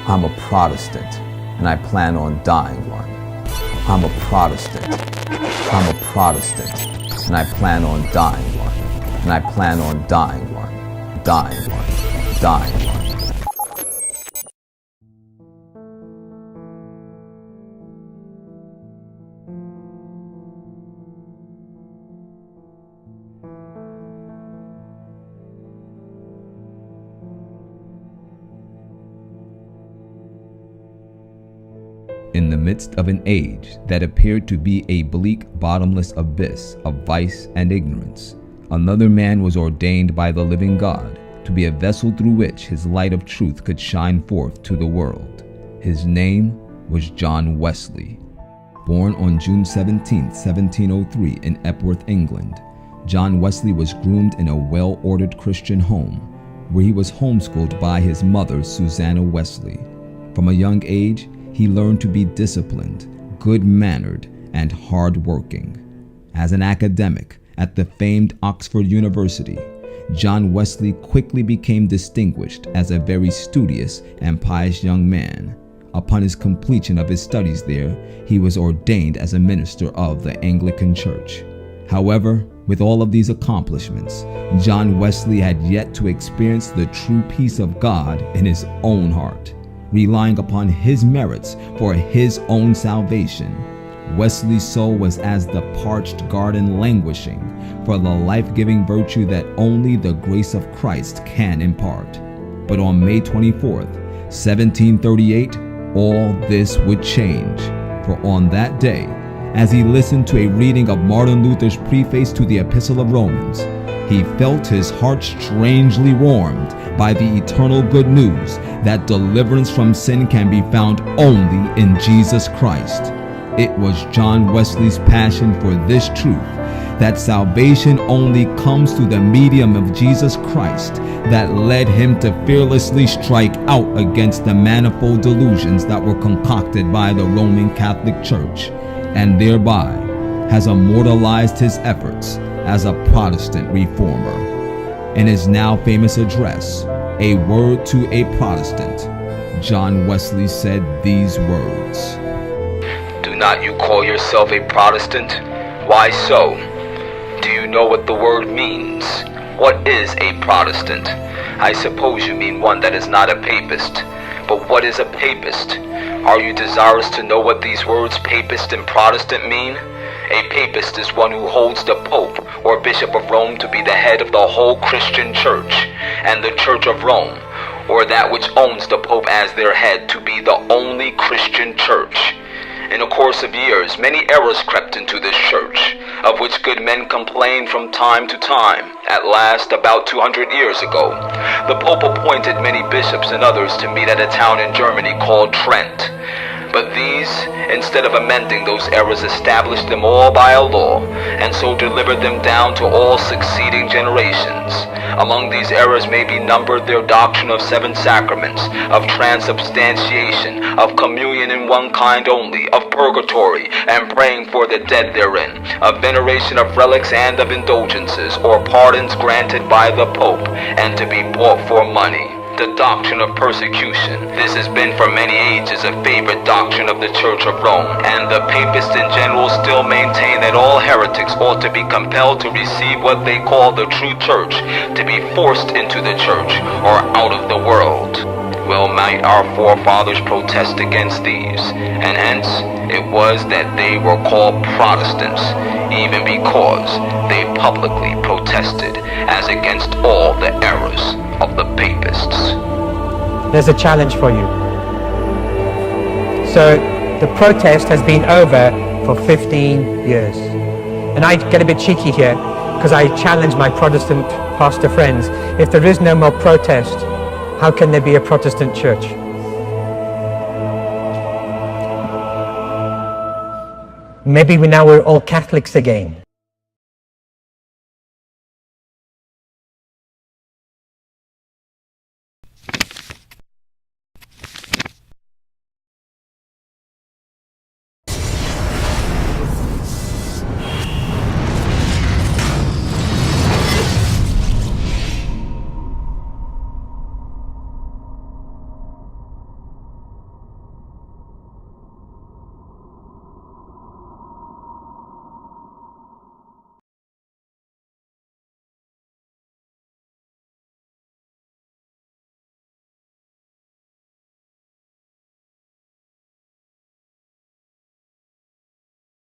I'm a Protestant, and I plan on dying one. I'm a Protestant. I'm a Protestant, and I plan on dying one. And I plan on dying one. Dying one. Dying one. In the midst of an age that appeared to be a bleak, bottomless abyss of vice and ignorance, another man was ordained by the living God to be a vessel through which his light of truth could shine forth to the world. His name was John Wesley. Born on June 17, 1703 in Epworth, England, John Wesley was groomed in a well-ordered Christian home where he was homeschooled by his mother, Susanna Wesley. From a young age, he learned to be disciplined, good-mannered, and hard-working. As an academic at the famed Oxford University, John Wesley quickly became distinguished as a very studious and pious young man. Upon his completion of his studies there, he was ordained as a minister of the Anglican Church. However, with all of these accomplishments, John Wesley had yet to experience the true peace of God in his own heart. Relying upon his merits for his own salvation, Wesley's soul was as the parched garden languishing for the life-giving virtue that only the grace of Christ can impart. But on May 24th, 1738, all this would change. For on that day, as he listened to a reading of Martin Luther's preface to the Epistle of Romans, he felt his heart strangely warmed by the eternal good news that deliverance from sin can be found only in Jesus Christ. It was John Wesley's passion for this truth, that salvation only comes through the medium of Jesus Christ, that led him to fearlessly strike out against the manifold delusions that were concocted by the Roman Catholic Church, and thereby has immortalized his efforts as a Protestant reformer. In his now famous address, A Word to a Protestant, John Wesley said these words: "Do not you call yourself a Protestant? Why so? Do you know what the word means? What is a Protestant? I suppose you mean one that is not a papist. But what is a papist? Are you desirous to know what these words papist and Protestant mean? A papist is one who holds the Pope or Bishop of Rome to be the head of the whole Christian Church, and the Church of Rome, or that which owns the Pope as their head, to be the only Christian church. In the course of years, many errors crept into this church, of which good men complained from time to time. At last, about 200 years ago, the Pope appointed many bishops and others to meet at a town in Germany called Trent. But these, instead of amending those errors, established them all by a law, and so delivered them down to all succeeding generations. Among these errors may be numbered their doctrine of 7 sacraments, of transubstantiation, of communion in one kind only, of purgatory, and praying for the dead therein, of veneration of relics and of indulgences, or pardons granted by the Pope, and to be bought for money. The doctrine of persecution. This has been for many ages a favorite doctrine of the Church of Rome, and the papists in general still maintain that all heretics ought to be compelled to receive what they call the true church, to be forced into the church, or out of the world. Well might our forefathers protest against these, and hence it was that they were called Protestants, even because they publicly protested as against all the errors of the papists. There's a challenge for you. So the protest has been over for 15 years. And I get a bit cheeky here because I challenge my Protestant pastor friends. If there is no more protest, how can there be a Protestant church? Maybe now we're all Catholics again.